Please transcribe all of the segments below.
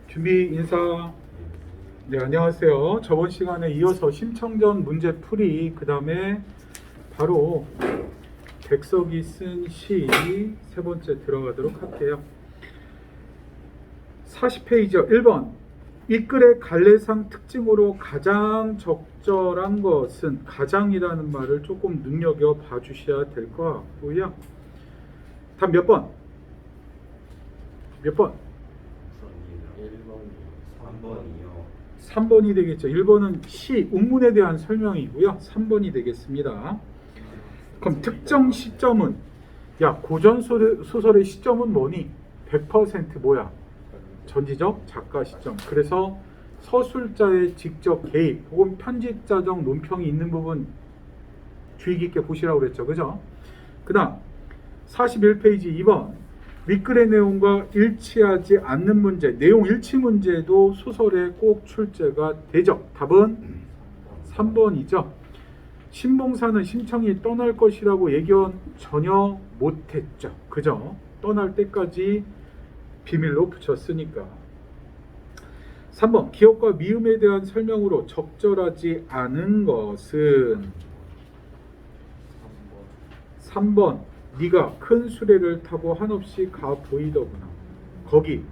준비 인사. 네, 안녕하세요. 저번 시간에 이어서 심청전 문제 풀이, 그 다음에 바로 백석이 쓴 시 세 번째 들어가도록 할게요. 40페이지요. 1번. 이 글의 갈래상 특징으로 가장 적절한 것은, 가장이라는 말을 조금 눈여겨 봐주셔야 될 것 같고요. 답 몇 번? 몇 번? 3번이요. 3번이 되겠죠. 1번은 시, 운문에 대한 설명이고요. 3번이 되겠습니다. 그럼 특정 시점은, 야, 고전 소설의 시점은 뭐니? 100% 뭐야? 전지적 작가 시점. 그래서 서술자의 직접 개입 혹은 편집자적 논평이 있는 부분 주의 깊게 보시라고 그랬죠. 그죠? 그 다음 41페이지 2번. 윗글의 내용과 일치하지 않는 문제, 내용 일치 문제도 소설에 꼭 출제가 되죠. 답은 3번이죠. 신봉사는 심청이 떠날 것이라고 예견 전혀 못했죠. 그죠? 떠날 때까지 비밀로 붙였으니까. 3번. 기억과 미음에 대한 설명으로 적절하지 않은 것은 3번. 네가 큰 수레를 타고 한없이 가 보이더구나. 거기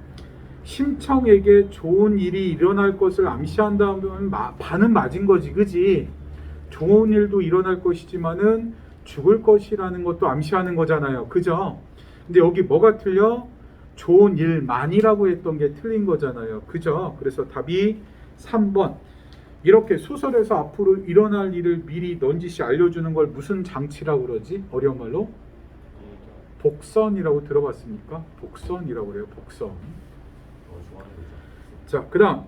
심청에게 좋은 일이 일어날 것을 암시한다면 반은 맞은 거지, 그지? 좋은 일도 일어날 것이지만은 죽을 것이라는 것도 암시하는 거잖아요, 그죠? 근데 여기 뭐가 틀려? 좋은 일만이라고 했던 게 틀린 거잖아요, 그죠? 그래서 답이 3번. 이렇게 소설에서 앞으로 일어날 일을 미리 넌지시 알려주는 걸 무슨 장치라고 그러지? 어려운 말로? 복선이라고 들어봤습니까? 복선이라고 그래요. 복선. 자, 그 다음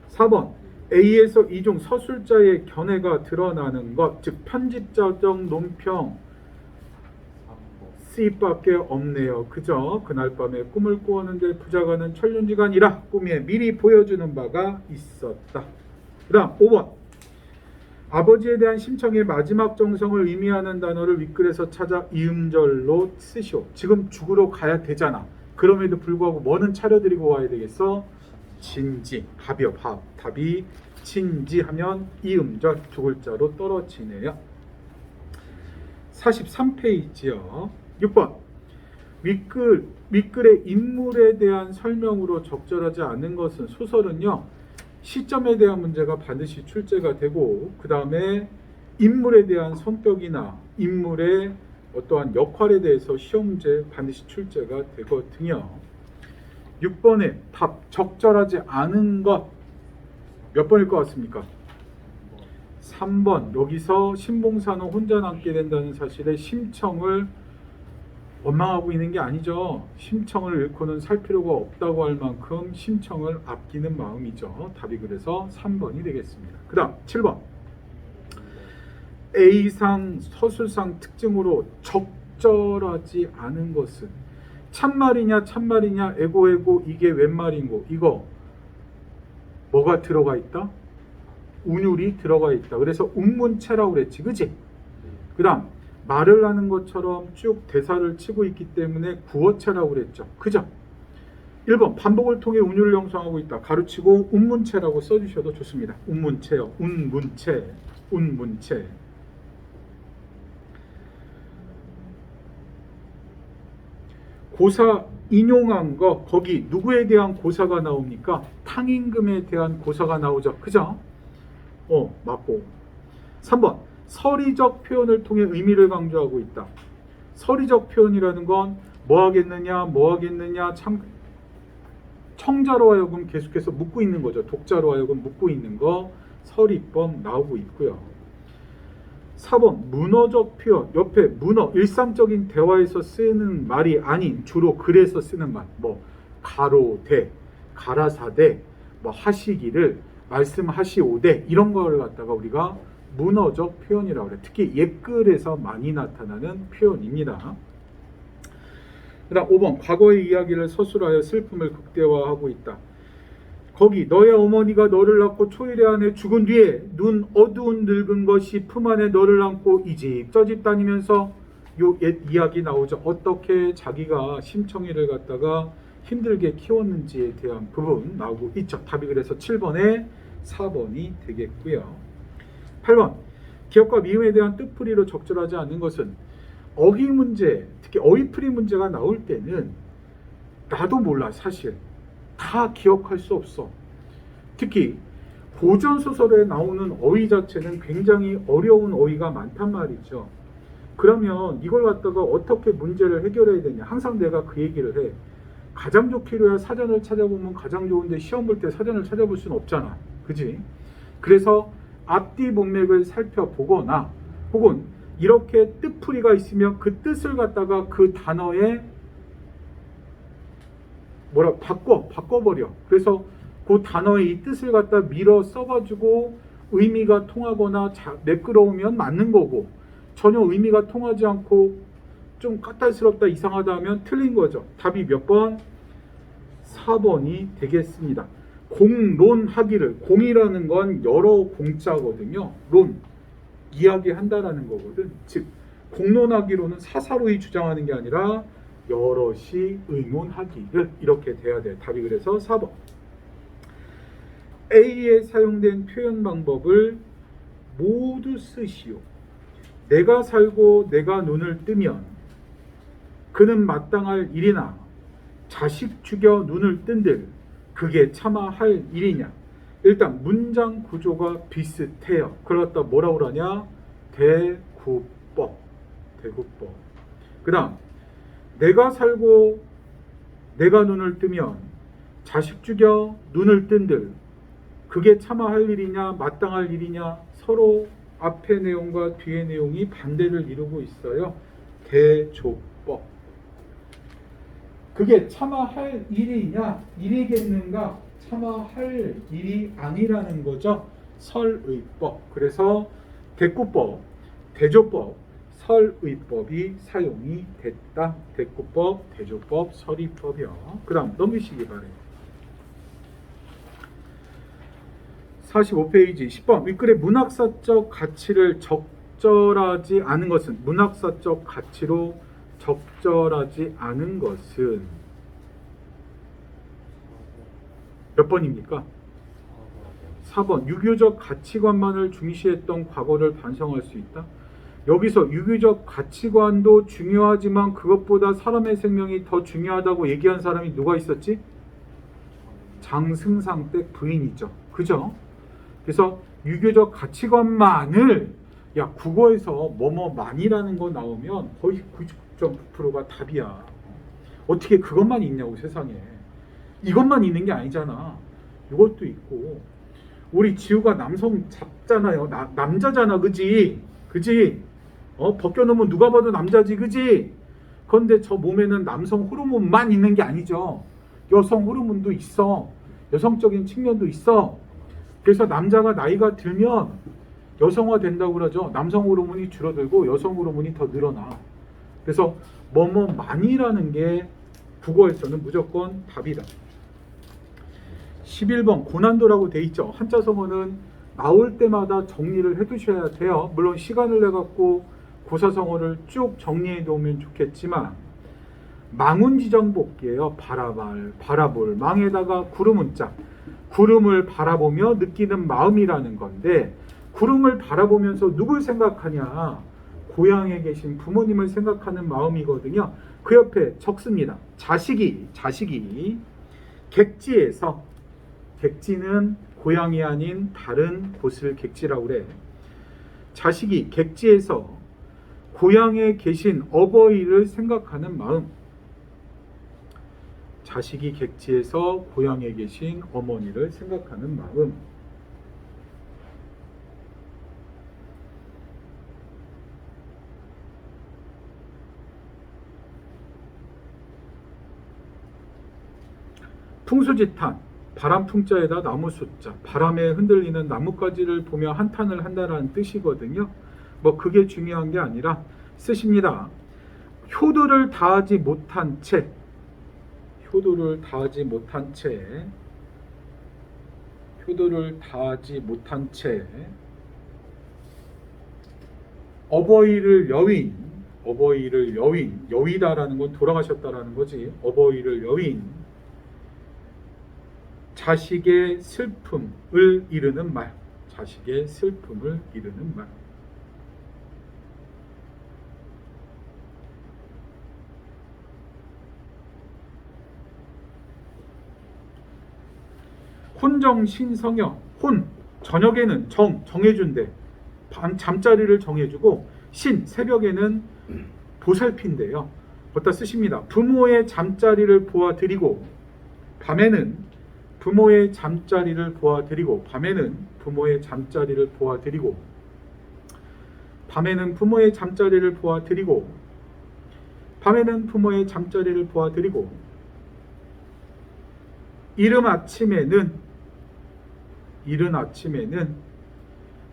4번. A에서 이중 서술자의 견해가 드러나는 것, 즉 편집자적 논평 C밖에 없네요. 그죠? 그날 밤에 꿈을 꾸었는데 부자가는 천륜지간이라 꿈에 미리 보여주는 바가 있었다. 그 다음 5번. 아버지에 대한 심청의 마지막 정성을 의미하는 단어를 윗글에서 찾아 이음절로 쓰시오. 지금 죽으러 가야 되잖아. 그럼에도 불구하고 뭐는 차려드리고 와야 되겠어? 진지. 밥이요, 밥. 답이 진지하면 이음절 두 글자로 떨어지네요. 43페이지요. 6번. 윗글의 인물에 대한 설명으로 적절하지 않은 것은, 소설은요, 시점에 대한 문제가 반드시 출제가 되고, 그 다음에 인물에 대한 성격이나 인물의 어떠한 역할에 대해서 시험 문제 반드시 출제가 되거든요. 6번의 답, 적절하지 않은 것 몇 번일 것 같습니까? 3번. 여기서 신봉사는 혼자 남게 된다는 사실에 심청을 원망하고 있는 게 아니죠. 심청을 잃고는 살 필요가 없다고 할 만큼 심청을 아끼는 마음이죠. 답이 그래서 3번이 되겠습니다. 그 다음 7번. A상 서술상 특징으로 적절하지 않은 것은, 참말이냐 참말이냐 에고 이게 웬 말인고, 이거 뭐가 들어가 있다? 운율이 들어가 있다. 그래서 운문체라고 그랬지, 그지? 그 다음 말을 하는 것처럼 쭉 대사를 치고 있기 때문에 구어체라고 그랬죠, 그죠? 1번. 반복을 통해 운율을 형성하고 있다. 가로치고 운문체라고 써주셔도 좋습니다. 운문체요. 운문체. 운문체. 고사 인용한 거, 거기 누구에 대한 고사가 나옵니까? 탕임금에 대한 고사가 나오죠, 그죠? 맞고. 3번. 서리적 표현을 통해 의미를 강조하고 있다. 서리적 표현이라는 건 뭐 하겠느냐 참, 청자로 하여금 계속해서 묻고 있는 거죠. 독자로 하여금 묻고 있는 거 서리법 나오고 있고요. 4번. 문어적 표현. 옆에 문어, 일상적인 대화에서 쓰는 말이 아닌 주로 글에서 쓰는 말, 뭐 가로되, 가라사대, 뭐 하시기를, 말씀하시오되, 이런 걸 갖다가 우리가 문어적 표현이라고 그래요. 특히 옛글에서 많이 나타나는 표현입니다. 그 다음 5번. 과거의 이야기를 서술하여 슬픔을 극대화하고 있다. 거기 너의 어머니가 너를 낳고 초일에 안에 죽은 뒤에 눈 어두운 늙은 것이 품 안에 너를 안고 이 집 저 집 다니면서 요 옛 이야기 나오죠. 어떻게 자기가 심청이를 갖다가 힘들게 키웠는지에 대한 부분 나오고 있죠. 답이 그래서 7번에 4번이 되겠고요. 8번 기업과 미음에 대한 뜻풀이로 적절하지 않은 것은 어휘 문제, 특히 어휘풀이 문제가 나올 때는 나도 몰라 사실. 다 기억할 수 없어. 특히 고전소설에 나오는 어휘 자체는 굉장히 어려운 어휘가 많단 말이죠. 그러면 이걸 갖다가 어떻게 문제를 해결해야 되냐. 항상 내가 그 얘기를 해. 가장 좋기로야 사전을 찾아보면 가장 좋은데 시험 볼 때 사전을 찾아볼 수는 없잖아. 그지? 그래서 앞뒤 문맥을 살펴보거나 혹은 이렇게 뜻풀이가 있으면 그 뜻을 갖다가 그 단어에 바꿔버려. 그래서 그 단어의 이 뜻을 갖다 밀어 써가지고 의미가 통하거나 매끄러우면 맞는 거고, 전혀 의미가 통하지 않고 좀 까탈스럽다, 이상하다 하면 틀린 거죠. 답이 몇 번? 4번이 되겠습니다. 공론하기를, 공이라는 건 여러 공자거든요. 론, 이야기한다라는 거거든. 즉 공론하기로는 사사로이 주장하는 게 아니라 여럿이 의논하기를, 이렇게 돼야 돼. 답이 그래서 4번. A에 사용된 표현 방법을 모두 쓰시오. 내가 살고 내가 눈을 뜨면 그는 마땅할 일이나 자식 죽여 눈을 뜬들 그게 차마 할 일이냐. 일단 문장 구조가 비슷해요. 그걸 갖다 뭐라고 그러냐? 대구법. 그 다음 내가 살고 내가 눈을 뜨면 자식 죽여 눈을 뜬들 그게 차마 할 일이냐 마땅할 일이냐. 서로 앞의 내용과 뒤의 내용이 반대를 이루고 있어요. 대조법. 그게 차마 할 일이냐 일이겠는가. 차마 할 일이 아니라는 거죠. 설의법. 그래서 대구법, 대조법, 설의법이 사용이 됐다. 대구법, 대조법, 설의법이요. 그 다음 넘기시기 바래요. 45페이지 10번 윗글의 문학사적 가치를 적절하지 않은 것은, 문학사적 가치로 적절하지 않은 것은 몇 번입니까? 4번. 유교적 가치관만을 중시했던 과거를 반성할 수 있다. 여기서 유교적 가치관도 중요하지만 그것보다 사람의 생명이 더 중요하다고 얘기한 사람이 누가 있었지? 장승상댁 부인이죠. 그죠? 그래서 유교적 가치관만을, 야 국어에서 뭐뭐만이라는 거 나오면 거의 99.9%가 답이야. 어떻게 그것만 있냐고 세상에. 이것만 있는 게 아니잖아. 이것도 있고. 우리 지우가 남성 잡잖아요. 남자잖아. 그지? 벗겨놓으면 누가 봐도 남자지. 그지? 그런데 저 몸에는 남성 호르몬만 있는 게 아니죠. 여성 호르몬도 있어. 여성적인 측면도 있어. 그래서 남자가 나이가 들면 여성화 된다고 그러죠. 남성 호르몬이 줄어들고 여성 호르몬이 더 늘어나. 그래서 뭐뭐만이라는 게 국어에서는 무조건 답이다. 11번 고난도라고 돼 있죠. 한자 성어는 나올 때마다 정리를 해두셔야 돼요. 물론 시간을 내 갖고 고사성어를 쭉 정리해 놓으면 좋겠지만, 망운지정 복기예요. 바라볼, 망에다가 구름운자. 구름을 바라보며 느끼는 마음이라는 건데, 구름을 바라보면서 누굴 생각하냐? 고향에 계신 부모님을 생각하는 마음이거든요. 그 옆에 적습니다. 자식이 객지에서, 객지는 고향이 아닌 다른 곳을 객지라고 그래. 자식이 객지에서 고향에 계신 어버이를 생각하는 마음. 자식이 객지에서 고향에 계신 어머니를 생각하는 마음. 풍수지탄, 바람풍자에다 나무숫자, 바람에 흔들리는 나뭇가지를 보며 한탄을 한다라는 뜻이거든요. 그게 중요한 게 아니라 쓰십니다. 효도를 다하지 못한 채, 어버이를 여윈, 여위다라는 건 돌아가셨다라는 거지. 어버이를 여윈 자식의 슬픔을 이르는 말. 자식의 슬픔을 이르는 말. 혼정신성여. 혼, 저녁에는 정해준대. 잠자리를 정해주고, 신, 새벽에는 보살핀대요. 갖다 쓰십니다. 부모의 잠자리를 보아드리고 밤에는 부모의 잠자리를 보아드리고 밤에는 부모의 잠자리를 보아드리고 밤에는 부모의 잠자리를 보아드리고 밤에는 부모의 잠자리를 보아드리고 이른 아침에는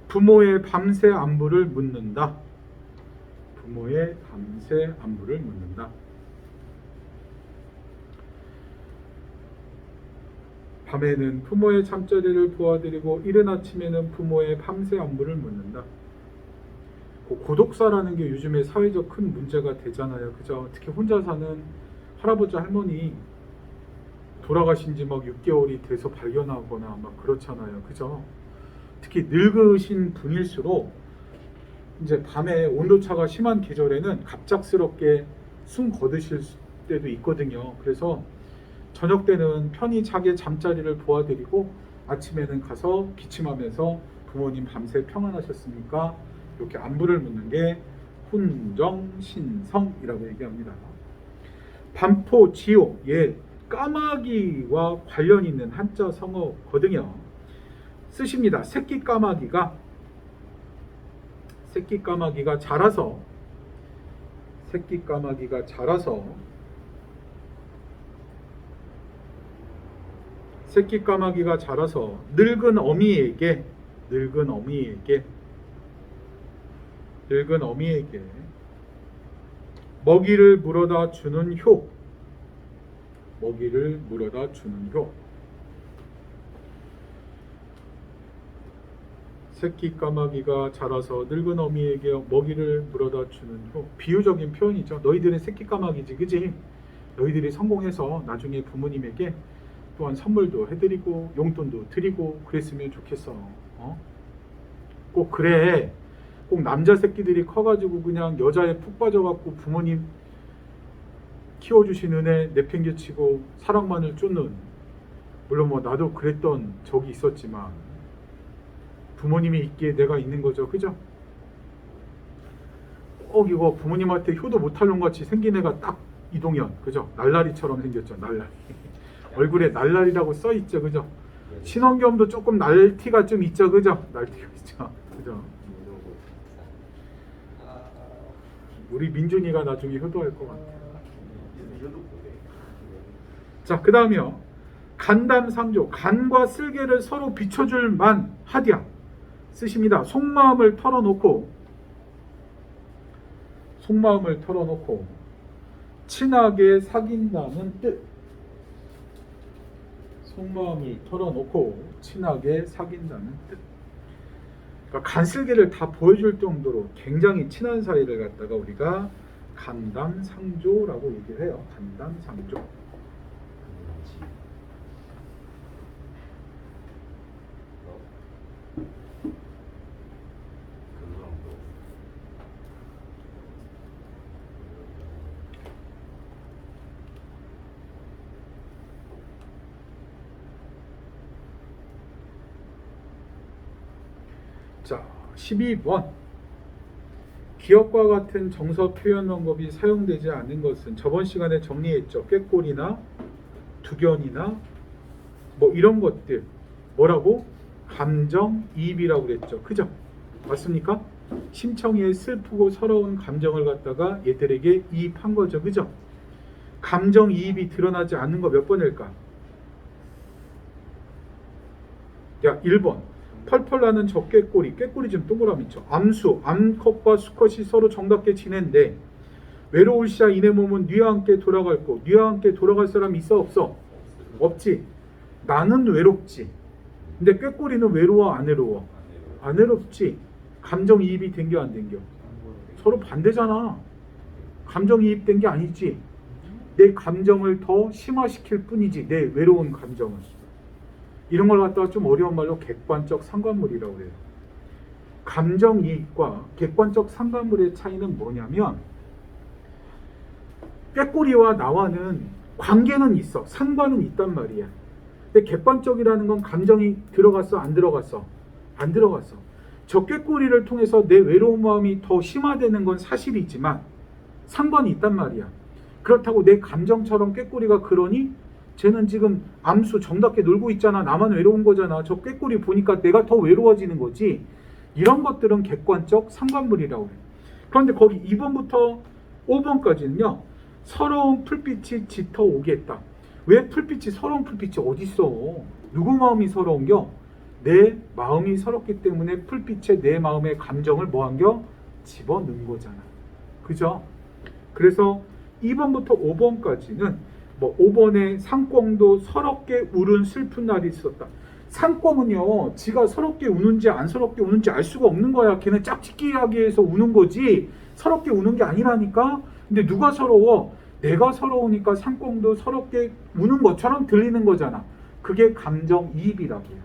부모의 밤새 안부를 묻는다. 부모의 밤새 안부를 묻는다. 밤에는 부모의 잠자리를 보아드리고 이른 아침에는 부모의 밤새 안부를 묻는다. 고독사라는 게 요즘에 사회적 큰 문제가 되잖아요. 그죠? 특히 혼자 사는 할아버지 할머니 돌아가신 지 막 6개월이 돼서 발견하거나 막 그렇잖아요. 그죠? 특히 늙으신 분일수록 이제 밤에 온도차가 심한 계절에는 갑작스럽게 숨 거두실 때도 있거든요. 그래서 저녁 때는 편히 자게 잠자리를 도와드리고 아침에는 가서 기침하면서 부모님 밤새 평안하셨습니까? 이렇게 안부를 묻는 게 혼정신성이라고 얘기합니다. 반포지호, 예, 까마귀와 관련 있는 한자 성어거든요. 쓰십니다. 새끼 까마귀가 자라서 늙은 어미에게 먹이를 물어다 주는 효. 새끼 까마귀가 자라서 늙은 어미에게 먹이를 물어다 주는 효. 비유적인 표현이죠. 너희들은 새끼 까마귀지, 그지? 너희들이 성공해서 나중에 부모님에게 또한 선물도 해드리고 용돈도 드리고 그랬으면 좋겠어. 꼭 그래. 꼭 남자 새끼들이 커가지고 그냥 여자에 푹 빠져갖고 부모님 키워주신 은혜 내팽개치고 사랑만을 쫓는, 물론 뭐 나도 그랬던 적이 있었지만 부모님이 있기에 내가 있는 거죠. 그죠? 꼭 이거 부모님한테 효도 못할 놈 같이 생긴 애가 딱 이동현. 그죠? 날라리처럼 생겼죠. 날라리. 얼굴에 날라리라고 써있죠. 그죠? 신원겸도 조금 날티가 좀 있죠. 그죠? 날티가 있죠. 그죠? 우리 민준이가 나중에 효도할 것 같아요. 자, 그 다음이요. 간담상조. 간과 쓸개를 서로 비춰줄 만하디야. 쓰십니다. 속마음을 털어놓고 친하게 사귄다는 뜻. 속마음을 털어놓고 친하게 사귄다는 뜻. 그러니까 간슬개를 다 보여줄 정도로 굉장히 친한 사이를 갖다가 우리가 간담상조라고 얘기를 해요. 간담상조. 자, 12번. 기억과 같은 정서 표현 방법이 사용되지 않는 것은 저번 시간에 정리했죠. 꾀꼬리나 두견이나 뭐 이런 것들. 뭐라고? 감정이입이라고 그랬죠. 그죠? 맞습니까? 심청이의 슬프고 서러운 감정을 갖다가 얘들에게 이입한 거죠. 그죠? 감정이입이 드러나지 않는 거 몇 번일까? 야, 1번. 펄펄 나는 저 꾀꼬리 좀 동그라미 있죠. 암수, 암컷과 수컷이 서로 정답게 지낸데 외로울 시야 이내 몸은 뉘와 함께 돌아갈 거. 뉘와 함께 돌아갈 사람이 있어 없어? 없지. 나는 외롭지. 근데 꾀꼬리는 외로워 안 외로워? 안 외롭지. 감정이입이 된겨 안 된겨? 서로 반대잖아. 감정이입된 게 아니지. 내 감정을 더 심화시킬 뿐이지. 내 외로운 감정은. 이런 걸 갖다가 좀 어려운 말로 객관적 상관물이라고 해요. 감정이익과 객관적 상관물의 차이는 뭐냐면 꾀꼬리와 나와는 관계는 있어. 상관은 있단 말이야. 근데 객관적이라는 건 감정이 들어갔어? 안 들어갔어? 안 들어갔어. 저 꾀꼬리를 통해서 내 외로운 마음이 더 심화되는 건 사실이지만 상관이 있단 말이야. 그렇다고 내 감정처럼 꾀꼬리가 그러니? 쟤는 지금 암수 정답게 놀고 있잖아. 나만 외로운 거잖아. 저 꾀꼬리 보니까 내가 더 외로워지는 거지. 이런 것들은 객관적 상관물이라고 해요. 그런데 거기 2번부터 5번까지는요. 서러운 풀빛이 짙어 오겠다. 왜 풀빛이 서러운 풀빛이 어딨어? 누구 마음이 서러운겨? 내 마음이 서럽기 때문에 풀빛에 내 마음의 감정을 뭐한겨? 집어넣은 거잖아. 그죠? 그래서 2번부터 5번까지는 뭐 5번에 상꽁도 서럽게 울은 슬픈 날이 있었다. 상꽁은요, 지가 서럽게 우는지 안 서럽게 우는지 알 수가 없는 거야. 걔는 짝짓기 하기 위해서 우는 거지 서럽게 우는 게 아니라니까. 근데 누가 서러워? 내가 서러우니까 상꽁도 서럽게 우는 것처럼 들리는 거잖아. 그게 감정이입이라고 해요.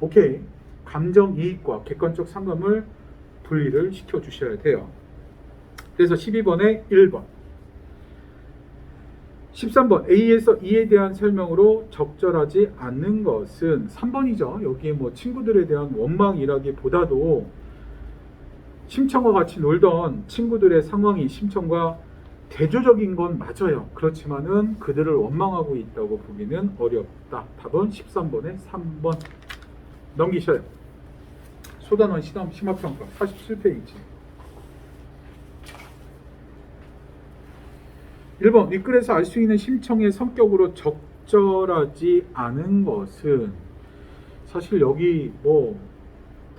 오케이. 감정이입과 객관적 상관을 분리를 시켜주셔야 돼요. 그래서 12번에 1번 13번 A에서 E에 대한 설명으로 적절하지 않는 것은 3번이죠. 여기에 뭐 친구들에 대한 원망이라기보다도 심청과 같이 놀던 친구들의 상황이 심청과 대조적인 건 맞아요. 그렇지만은 그들을 원망하고 있다고 보기는 어렵다. 답은 13번에 3번 넘기셔요. 소단원 심화평가 47페이지. 1번 윗글에서 알 수 있는 심청의 성격으로 적절하지 않은 것은 사실 여기 뭐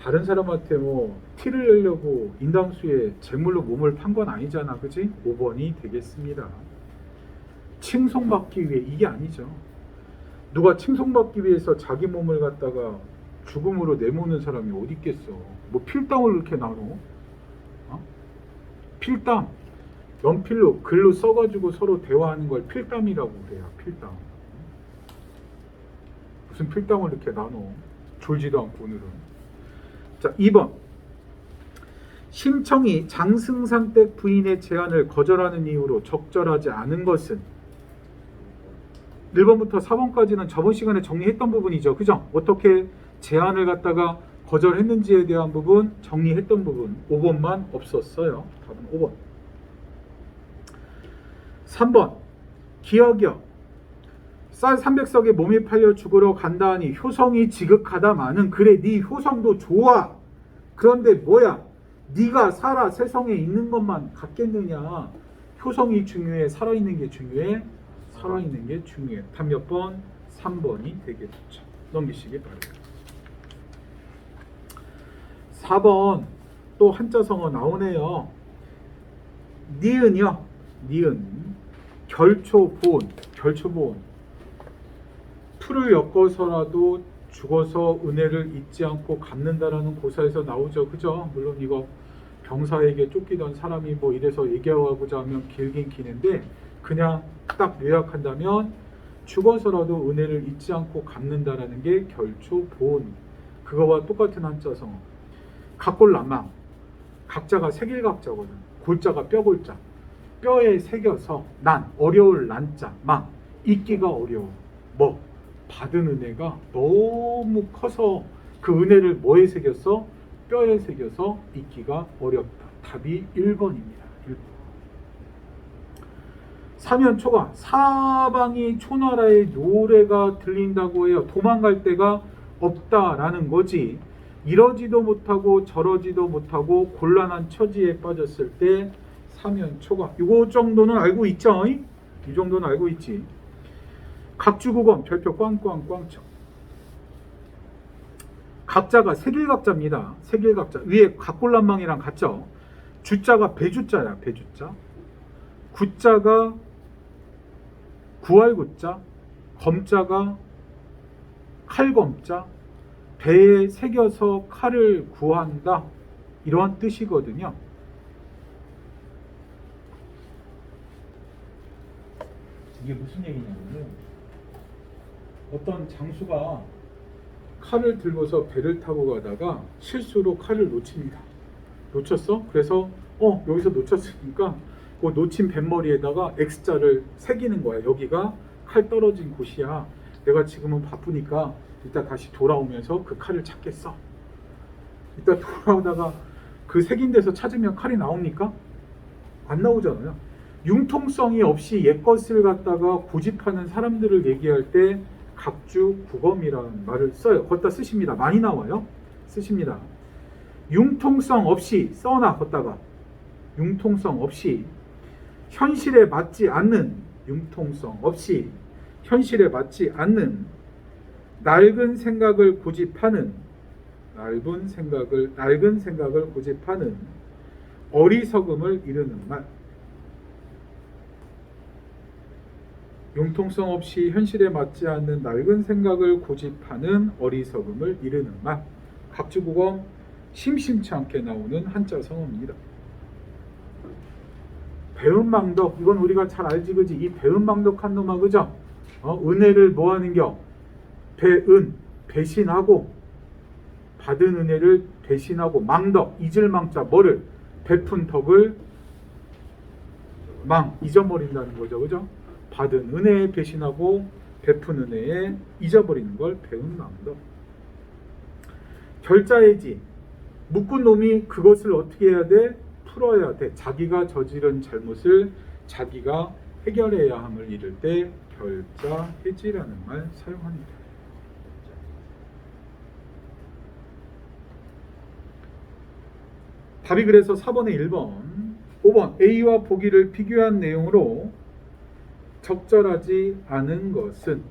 다른 사람한테 뭐 티를 내려고 인당수에 제물로 몸을 판 건 아니잖아. 그지? 5번이 되겠습니다. 칭송받기 위해 이게 아니죠. 누가 칭송받기 위해서 자기 몸을 갖다가 죽음으로 내모는 사람이 어디 있겠어. 뭐 필담을 이렇게 나눠? 어? 필담. 연필로 글로 써가지고 서로 대화하는 걸 필담이라고 그래요. 필담. 무슨 필담을 이렇게 나눠? 졸지도 않고 오늘은. 자, 2번. 심청이 장승상댁 부인의 제안을 거절하는 이유로 적절하지 않은 것은 1번부터 4번까지는 저번 시간에 정리했던 부분이죠. 그죠? 어떻게 제안을 갖다가 거절했는지에 대한 부분 정리했던 부분 5번만 없었어요. 답은 5번. 3번 기억이요. 쌀 300석에 몸이 팔려 죽으러 간다 하니 효성이 지극하다마는 그래 네 효성도 좋아. 그런데 뭐야? 네가 살아 세상에 있는 것만 같겠느냐. 효성이 중요해? 살아있는 게 중요해? 살아있는 게 중요해. 답 몇 번? 3번이 되겠죠. 넘기시기 바랍니다. 4번 또 한자성어 나오네요. 니은이요. 니은 결초보온. 결초보온. 풀을 엮어서라도 죽어서 은혜를 잊지 않고 갚는다라는 고사에서 나오죠. 그죠? 물론 이거 병사에게 쫓기던 사람이 뭐 이래서 얘기하고자 하면 길긴 기는데 그냥 딱 요약한다면 죽어서라도 은혜를 잊지 않고 갚는다라는 게 결초보온. 그거와 똑같은 한자성어. 각골난망. 각자가 색일각자거든. 골자가 뼈골자. 뼈에 새겨서 난, 어려울 난자, 망, 잊기가 어려워. 뭐? 받은 은혜가 너무 커서 그 은혜를 뭐에 새겼어? 뼈에 새겨서 잊기가 어렵다. 답이 1번입니다. 1번. 사면초가 사방이 초나라의 노래가 들린다고 해요. 도망갈 데가 없다라는 거지. 이러지도 못하고 저러지도 못하고 곤란한 처지에 빠졌을 때 사면초가 이거 정도는 알고 있죠? 이 정도는 알고 있지. 각주국원 별표 꽝꽝꽝쳐. 각자가 색일각자입니다. 색일각자. 위에 각골난망이랑 같죠? 주자가 배주자야. 배주자. 구자가 구할구자. 검자가 칼검자. 배에 새겨서 칼을 구한다. 이런 뜻이거든요. 이게 무슨 얘기냐면요. 어떤 장수가 칼을 들고서 배를 타고 가다가 실수로 칼을 놓칩니다. 놓쳤어? 그래서 여기서 놓쳤으니까 그 놓친 뱃머리에다가 X자를 새기는 거야. 여기가 칼 떨어진 곳이야. 내가 지금은 바쁘니까 이따 다시 돌아오면서 그 칼을 찾겠어. 이따 돌아오다가 그 새긴 데서 찾으면 칼이 나옵니까? 안 나오잖아요. 융통성이 없이 옛것을 갖다가 고집하는 사람들을 얘기할 때 각주국엄이라는 말을 써요. 걷다 쓰십니다. 많이 나와요. 쓰십니다. 융통성 없이 써놔 걷다가 융통성 없이 현실에 맞지 않는 융통성 없이 현실에 맞지 않는 낡은 생각을 고집하는 낡은 생각을 고집하는 어리석음을 이르는 말. 융통성 없이 현실에 맞지 않는 낡은 생각을 고집하는 어리석음을 이르는 말. 각주국엄 심심치 않게 나오는 한자 성어입니다. 배은망덕, 이건 우리가 잘 알지 그지? 이 배은망덕한 놈아 그죠? 은혜를 뭐 하는겨? 배은 배신하고 받은 은혜를 배신하고 망덕 잊을 망자 뭐를? 베푼 덕을 잊어버린다는 거죠. 그죠? 받은 은혜에 배신하고 베푼 은혜에 잊어버리는 걸 배은망덕. 결자해지 묶은 놈이 그것을 어떻게 해야 돼? 풀어야 돼. 자기가 저지른 잘못을 자기가 해결해야 함을 이를 때 결자해지라는 말 사용합니다. 답이 그래서 4번에 1번, 5번 A와 보기를 비교한 내용으로 적절하지 않은 것은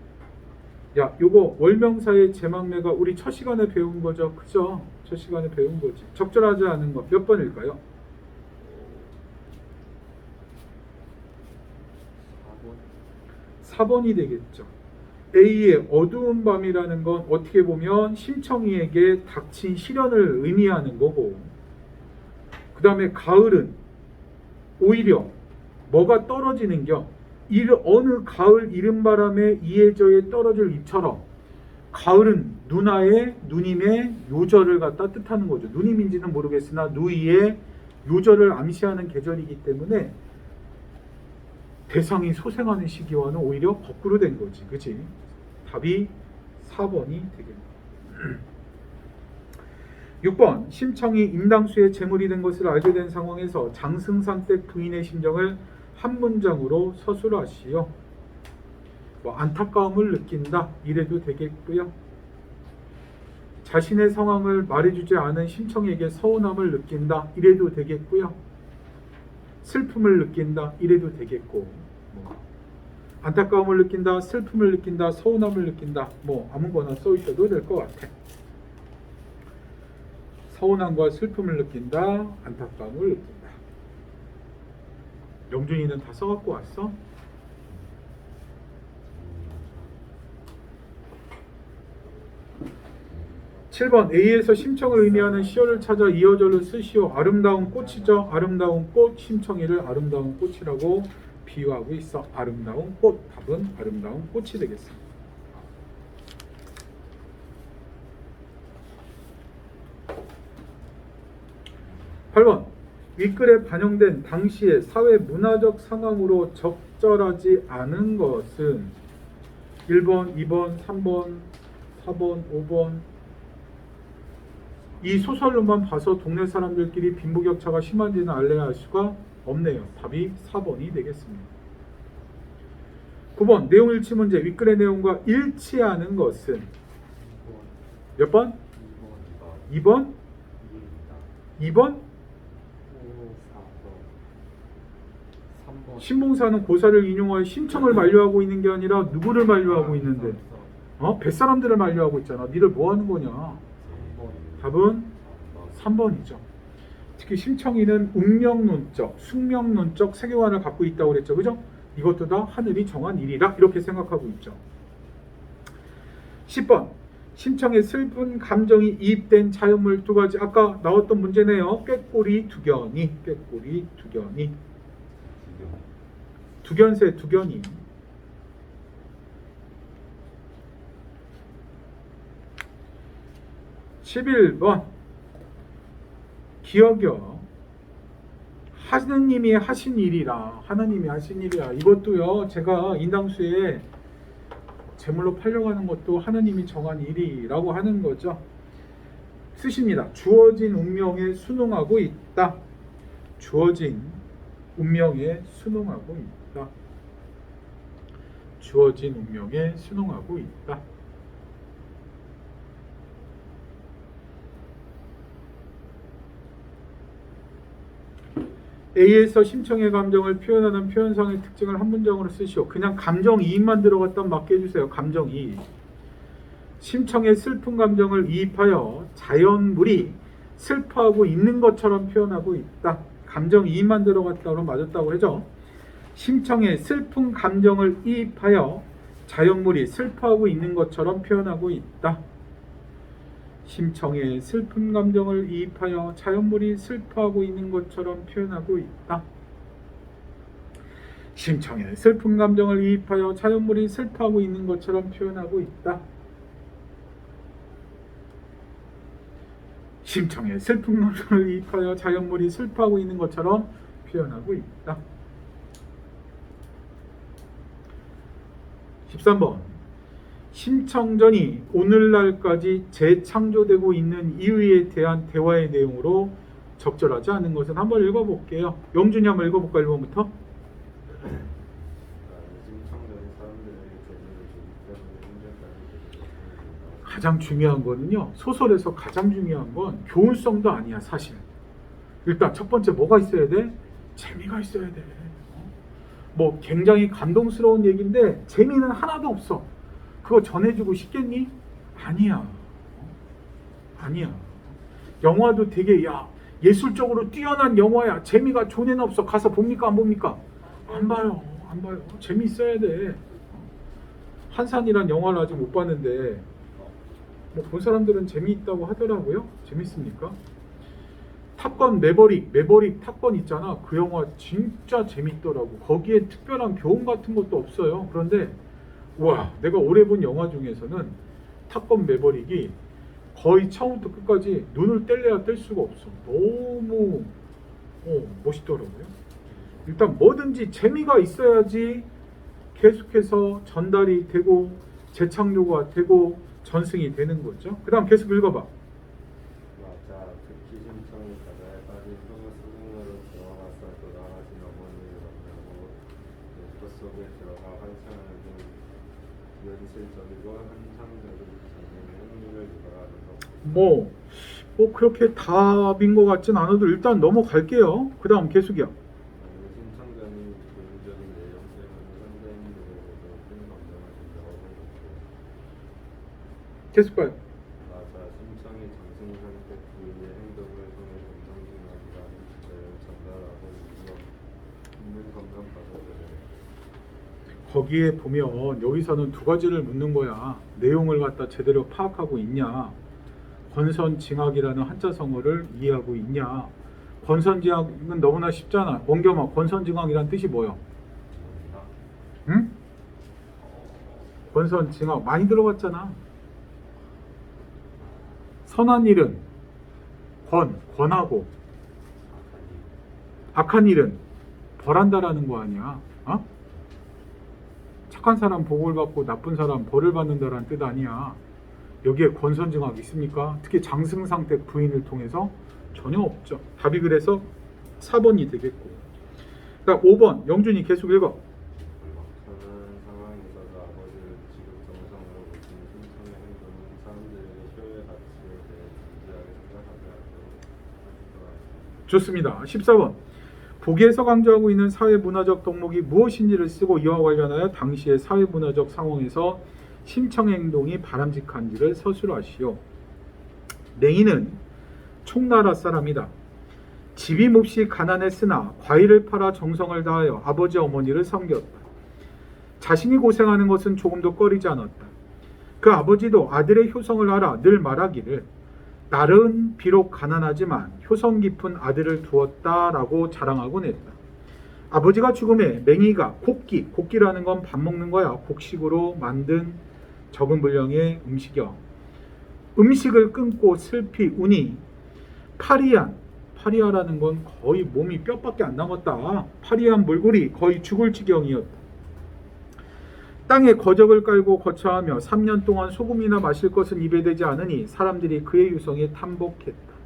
요거 월명사의 제망매가 우리 첫 시간에 배운 거죠. 그죠? 첫 시간에 배운 거지. 적절하지 않은 것 몇 번일까요? 4번이 되겠죠. A의 어두운 밤이라는 건 어떻게 보면 심청이에게 닥친 시련을 의미하는 거고, 그 다음에 가을은 오히려 뭐가 떨어지는겨? 어느 가을 이른바람에 이해저에 떨어질 잎처럼 가을은 누님의 요절을 갖다 뜻하는 거죠. 누님인지는 모르겠으나 누이의 요절을 암시하는 계절이기 때문에 대상이 소생하는 시기와는 오히려 거꾸로 된 거지. 그치? 답이 4번이 되겠네. 6번 심청이 임당수의 재물이 된 것을 알게 된 상황에서 장승상댁 부인의 심정을 한 문장으로 서술하시오. 안타까움을 느낀다 이래도 되겠고요. 자신의 상황을 말해주지 않은 심청에게 서운함을 느낀다 이래도 되겠고요. 슬픔을 느낀다 이래도 되겠고, 안타까움을 느낀다, 슬픔을 느낀다, 서운함을 느낀다, 아무거나 써 있어도 될 것 같아. 서운함과 슬픔을 느낀다, 안타까움을 느낀다. 영준이는 다 써갖고 왔어? (7번) A에서 심청을 의미하는 시어를 찾아 이어절을 쓰시오. 아름다운 꽃이죠. 아름다운 꽃, 심청이를 아름다운 꽃이라고 비유하고 있어. 아름다운 꽃, 답은 아름다운 꽃이 되겠습니다. 8번 윗글에 반영된 당시의 사회 문화적 상황으로 적절하지 않은 것은 1번, 2번, 3번, 4번, 5번. 이 소설로만 봐서 동네 사람들끼리 빈부격차가 심한지는 알래야 할 수가 없네요. 답이 4번이 되겠습니다. 9번 내용 일치 문제. 윗글의 내용과 일치하는 것은 몇 번? 2번? 2번? 신봉사는 고사를 인용하여 심청을 만류하고 있는 게 아니라 누구를 만류하고 있는데? 뱃사람들을 만류하고 있잖아. 니들 뭐 하는 거냐? 답은 3번이죠. 특히 심청이는 운명론적, 숙명론적 세계관을 갖고 있다고 그랬죠. 그죠? 이것도 다 하늘이 정한 일이라 이렇게 생각하고 있죠. 10번 심청에 슬픈 감정이 이입된 자연물 두 가지. 아까 나왔던 문제네요. 꾀꼬리 두견이, 꾀꼬리 두견이. 두견새 두견이. 11번 기억이요. 하느님이 하신 일이라. 하나님이 하신 일이라. 이것도요. 제가 인당수에 제물로 팔려가는 것도 하나님이 정한 일이라고 하는 거죠. 쓰십니다. 주어진 운명에 순응하고 있다. 주어진 운명에 순응하고 있다. 주어진 운명에 순응하고 있다. A에서 심청의 감정을 표현하는 표현상의 특징을 한 문장으로 쓰시오. 그냥 감정이입만 들어갔다면 맞게 해주세요. 감정이입. 심청의 슬픈 감정을 이입하여 자연물이 슬퍼하고 있는 것처럼 표현하고 있다. 감정이입만 들어갔다 그러면 맞았다고 하죠. 심청의 슬픈 감정을 이입하여 자연물이 슬퍼하고 있는 것처럼 표현하고 있다. 심청의 슬픈 감정을 이입하여 자연물이 슬퍼하고 있는 것처럼 표현하고 있다. 심청의 슬픈 감정을 이입하여 자연물이 슬퍼하고 있는 것처럼 표현하고 있다. 심청의 슬픈 감정을 이입하여 자연물이 슬퍼하고 있는 것처럼 표현하고 있다. 13번 심청전이 오늘날까지 재창조되고 있는 이유에 대한 대화의 내용으로 적절하지 않은 것은 한번 읽어볼게요. 영준이 한번 읽어볼까? 1번부터. 가장 중요한 거는요. 소설에서 가장 중요한 건 교훈성도 아니야 사실. 일단 첫 번째 뭐가 있어야 돼? 재미가 있어야 돼. 뭐 굉장히 감동스러운 얘기인데 재미는 하나도 없어. 그거 전해주고 싶겠니? 아니야. 아니야. 영화도 되게 예술적으로 뛰어난 영화야. 재미가 존에는 없어. 가서 봅니까? 안 봅니까? 안 봐요. 안 봐요. 재미있어야 돼. 한산이란 영화를 아직 못 봤는데 뭐 본 사람들은 재미있다고 하더라고요. 재밌습니까? 탑건 매버릭 탑건 있잖아. 그 영화 진짜 재밌더라고. 거기에 특별한 교훈 같은 것도 없어요. 그런데 와, 내가 올해 본 영화 중에서는 탑건 매버릭이 거의 처음부터 끝까지 눈을 뗄래야 뗄 수가 없어. 너무 멋있더라고요. 일단 뭐든지 재미가 있어야지 계속해서 전달이 되고 재창조가 되고 전승이 되는 거죠. 그 다음 계속 읽어봐. 맞아. 특히 심청이 바다에 빠진 후 수중으로 들어가서 돌아가신 어머니를 만나고 뱃속 속에 들어가 환청하는 등 현실적이고 환상적인 장면의 흥미를 유발하는 것. 뭐 그렇게 답인 것 같진 않아도 일단 넘어갈게요. 그 다음 계속이요. 심청전이 교훈적인 내용 때문에 선생님들에게도 큰 감동을 준다고 생각해요. 계속 봐요. 맞아. 심청이 정신 상태 부위의 행동을 통해 감정징악이라는 주제를 전달하고 있는 건강 받아들여요. 거기에 보면 여기서는 두 가지를 묻는 거야. 내용을 갖다 제대로 파악하고 있냐, 권선징악이라는 한자성어를 이해하고 있냐. 권선징악은 너무나 쉽잖아. 원겸아, 권선징악이란 뜻이 뭐야? 응? 권선징악 많이 들어봤잖아. 선한 일은 권하고 악한 일은 벌한다라는 거 아니야. 착한 사람 복을 받고 나쁜 사람 벌을 받는다라는 뜻 아니야. 여기에 권선징악 있습니까? 특히 장승상태 부인을 통해서 전혀 없죠. 답이 그래서 4번이 되겠고. 그다음 5번 영준이 계속 읽어. 막판한 상황에서도 아버지를 지극정성으로 보시는 심청의 행동은 사람들에게 효의 가치에 대해 진지하게 생각하게 하도록 좋습니다. 14번 보기에서 강조하고 있는 사회문화적 덕목이 무엇인지를 쓰고 이와 관련하여 당시의 사회문화적 상황에서 심청 행동이 바람직한지를 서술하시오. 맹인은 총나라 사람이다. 집이 몹시 가난했으나 과일을 팔아 정성을 다하여 아버지 어머니를 섬겼다. 자신이 고생하는 것은 조금도 꺼리지 않았다. 그 아버지도 아들의 효성을 알아 늘 말하기를 딸은 비록 가난하지만 효성 깊은 아들을 두었다라고 자랑하곤 했다. 아버지가 죽음에 맹이가 곡기라는 건 밥 먹는 거야. 곡식으로 만든 적은 분량의 음식이야. 음식을 끊고 슬피 우니 파리아라는 건 거의 몸이 뼈밖에 안 남았다. 파리한 몰골이 거의 죽을 지경이었다. 땅에 거적을 깔고 거처하며 3년 동안 소금이나 마실 것은 입에 대지 않으니 사람들이 그의 유성에 탐복했다.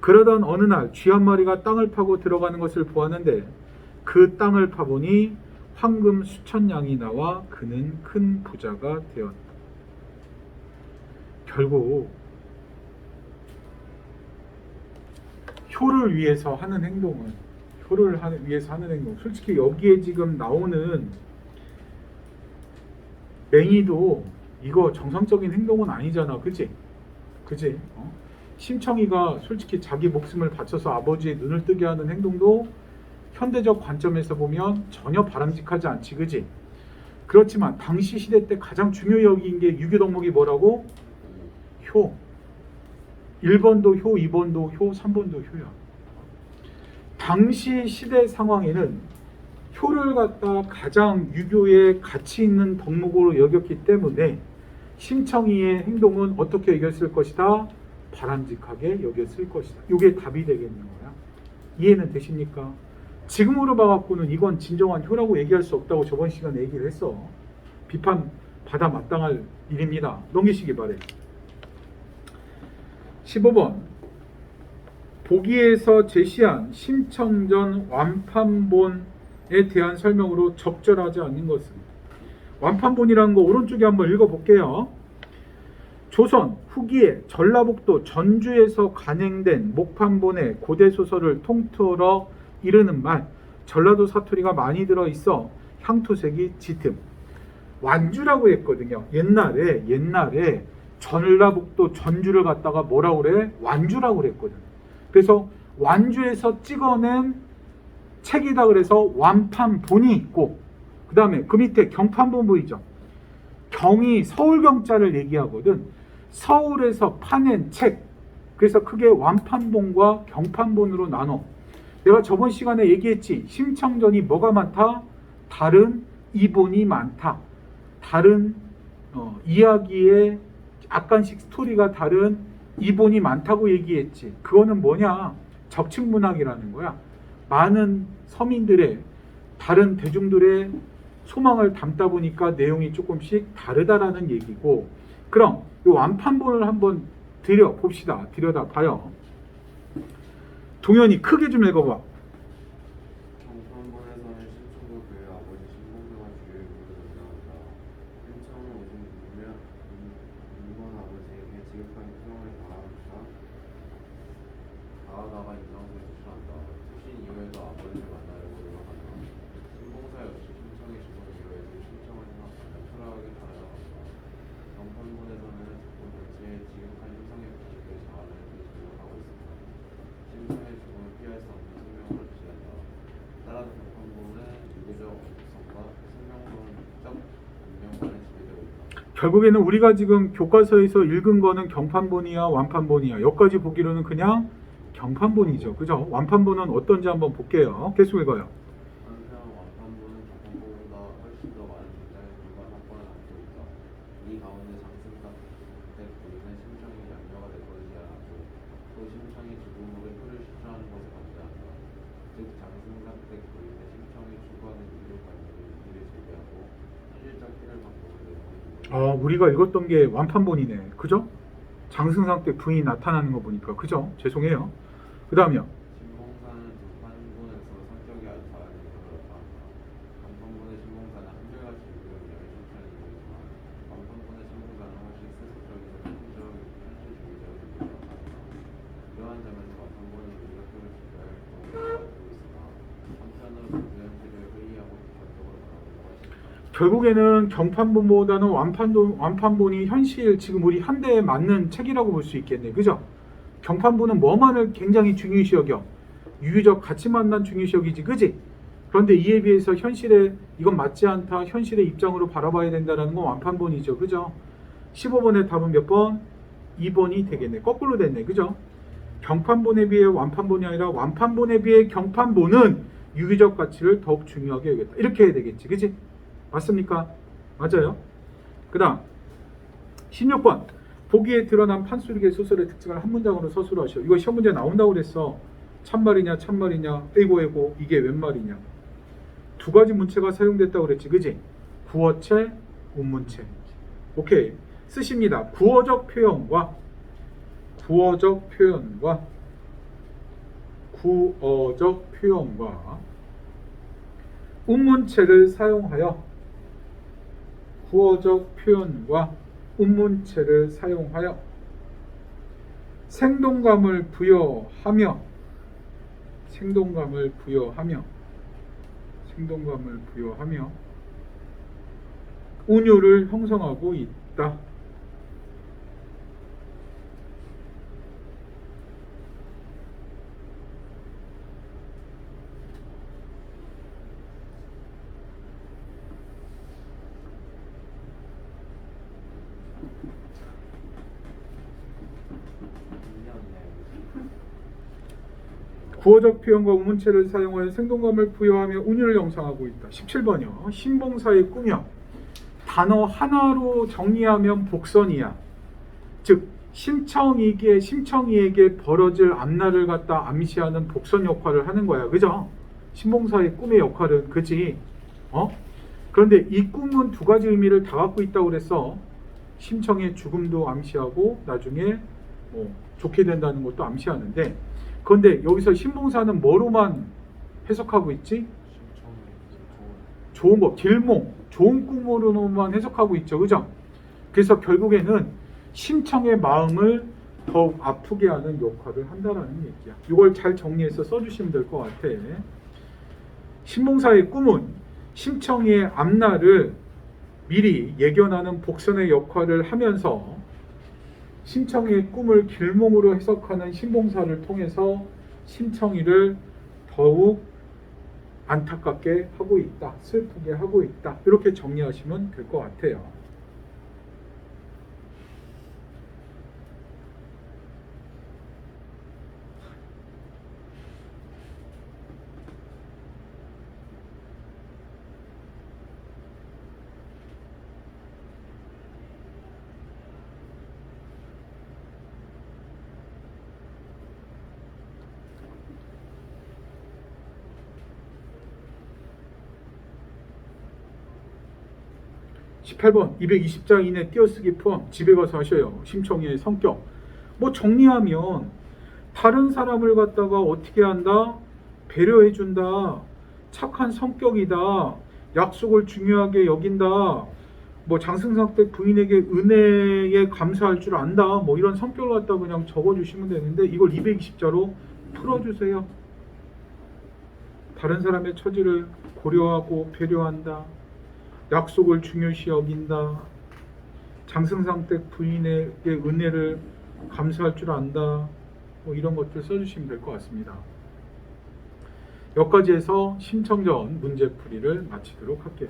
그러던 어느 날 쥐 한 마리가 땅을 파고 들어가는 것을 보았는데 그 땅을 파보니 황금 수천 양이 나와 그는 큰 부자가 되었다. 결국 효를 위해서 하는 행동은 위해서 하는 행동. 솔직히 여기에 지금 나오는 맹이도 이거 정상적인 행동은 아니잖아, 그지? 심청이가 솔직히 자기 목숨을 바쳐서 아버지의 눈을 뜨게 하는 행동도 현대적 관점에서 보면 전혀 바람직하지 않지, 그지? 그렇지만 당시 시대 때 가장 중요히 여긴 게 유교 덕목이 뭐라고? 효. 1번도 효, 2번도 효, 3번도 효야. 당시 시대 상황에는 효를 갖다 가장 유교에 가치 있는 덕목으로 여겼기 때문에 심청이의 행동은 어떻게 여겼을 것이다? 바람직하게 여겼을 것이다. 이게 답이 되겠는 거야. 이해는 되십니까? 지금으로 봐갖고는 이건 진정한 효라고 얘기할 수 없다고 저번 시간에 얘기를 했어. 비판 받아 마땅할 일입니다. 넘기시기 바래. 15번 보기에서 제시한 심청전 완판본에 대한 설명으로 적절하지 않는 것은. 완판본이라는 거 오른쪽에 한번 읽어볼게요. 조선 후기에 전라북도 전주에서 간행된 목판본의 고대소설을 통틀어 이르는 말, 전라도 사투리가 많이 들어있어 향토색이 짙음. 완주라고 했거든요. 옛날에 전라북도 전주를 갖다가 뭐라고 그래? 완주라고 그랬거든. 그래서 완주에서 찍어낸 책이다 그래서 완판본이 있고, 그 다음에 그 밑에 경판본 보이죠? 경이 서울경자를 얘기하거든. 서울에서 파낸 책. 그래서 크게 완판본과 경판본으로 나눠. 내가 저번 시간에 얘기했지. 심청전이 뭐가 많다? 다른 이본이 많다. 다른 이야기의 약간씩 스토리가 다른 이본이 많다고 얘기했지. 그거는 뭐냐? 적층문학이라는 거야. 많은 서민들의, 다른 대중들의 소망을 담다 보니까 내용이 조금씩 다르다라는 얘기고, 그럼 이 완판본을 한번 들여다봐요. 동현이 크게 좀 읽어봐. 경판본에서는 심청과 그의 아버지 신봉사가 주의 물을 등장한다. 심청은 오직 인권 아버지에게 지극한 희망을 다하다가 인상을 수출한다. 수신 이후에도 아버지를 만나려고 노력한다. 신봉사 역시 심청이 죽은 이후에도 심청을 생각하며 초라하게 살아나간다. 경판본에서는 작품 전체에 지극한 희망의 모습을 자아내는 데 주력하고 있습니다. 심청의 죽음을 피할 수 없는 생명을 지낸다. 따라서 경판본은 유교적 어묵성과 생명론적 운명관에 지배되고 있다. 결국에는 우리가 지금 교과서에서 읽은 거는 경판본이야, 완판본이야. 여기까지 보기로는 그냥 경판본이죠. 그죠? 완판본은 어떤지 한번 볼게요. 계속 읽어요. 한편 완판본은 경판본보다 훨씬 더 많은 문장의 불과 사건을 담고 있다. 이 가운데 장승사 때 부인은 심청이 양녀가 되버리지 않았고 또 심청이 죽음으로 효를 실천하는 것을 반대한다. 즉 장승사 때 부인은 심청이 추구하는 이유를 가지고 이를 제기하고 현실적 효를 방법을 내놓은 우리가 읽었던 게 완판본이네. 그죠? 장승상 때 부인이 나타나는 거 보니까. 그죠? 죄송해요. 그 다음이요. 신봉사는 두 판본에서 성격이 아주 다른 인물을 나타난다. 경판본의 신봉사는 한결같이 유교적 이야기를 실천하는 인물이지만 완판본의 신봉사는 훨씬 세속적이고 현실주의적인 인물을 나타난다. 이러한 점에서 완판본은 유교적 효를 지배할 경우가 가지고 있으나 한편으로 유교 현실을 회의하고 비판적으로 바라보는 것이 있다. 결국에는 경판본보다는 완판본이 현실, 지금 우리 현대에 맞는 책이라고 볼 수 있겠네. 그죠? 경판본은 뭐만을 굉장히 중요시 여겨? 유교적 가치만난 중요시 여기지. 그지? 그런데 이에 비해서 현실에 이건 맞지 않다, 현실의 입장으로 바라봐야 된다는 건 완판본이죠. 그죠? 15번의 답은 몇 번? 2번이 되겠네. 거꾸로 됐네. 그죠? 경판본에 비해 완판본이 아니라 완판본에 비해 경판본은 유교적 가치를 더욱 중요하게 여겼다. 이렇게 해야 되겠지. 그지? 맞습니까? 맞아요. 그 다음 16번 보기에 드러난 판소리계 소설의 특징을 한 문장으로 서술하시오. 이거 시험 문제 나온다고 그랬어. 참말이냐 참말이냐 에고 이게 웬 말이냐. 두 가지 문체가 사용됐다고 그랬지, 그지? 구어체, 운문체. 오케이, 쓰십니다. 구어적 표현과 운문체를 사용하여 생동감을 부여하며 운율을 형성하고 있다. 구어적 표현과 우문체를 사용하여 생동감을 부여하며 운율을 형성하고 있다. 17번이요. 신봉사의 꾸며. 단어 하나로 정리하면 복선이야. 즉 심청이에게 벌어질 앞날을 갖다 암시하는 복선 역할을 하는 거야. 그죠? 신봉사의 꿈의 역할은 그지? 그런데 이 꿈은 두 가지 의미를 다 갖고 있다고 그랬어. 심청의 죽음도 암시하고 나중에 좋게 된다는 것도 암시하는데, 그런데 여기서 신봉사는 뭐로만 해석하고 있지? 좋은 거, 길몽, 좋은 꿈으로만 해석하고 있죠. 그죠? 그래서 결국에는 심청의 마음을 더욱 아프게 하는 역할을 한다라는 얘기야. 이걸 잘 정리해서 써주시면 될 것 같아. 신봉사의 꿈은 심청의 앞날을 미리 예견하는 복선의 역할을 하면서 심청의 꿈을 길몽으로 해석하는 신봉사를 통해서 심청이를 더욱 안타깝게 하고 있다, 슬프게 하고 있다, 이렇게 정리하시면 될 것 같아요. (18번) 220장 이내 띄어쓰기 포함. 집에 가서 하셔요. 심청이의 성격. 뭐 정리하면 다른 사람을 갖다가 어떻게 한다? 배려해준다. 착한 성격이다. 약속을 중요하게 여긴다. 뭐 장승상댁 부인에게 은혜에 감사할 줄 안다. 뭐 이런 성격을 갖다 그냥 적어주시면 되는데, 이걸 220자로 풀어주세요. 다른 사람의 처지를 고려하고 배려한다. 약속을 중요시 여긴다. 장승상댁 부인에게 은혜를 감사할 줄 안다. 뭐 이런 것들 써주시면 될 것 같습니다. 여기까지 해서 심청전 문제풀이를 마치도록 할게요.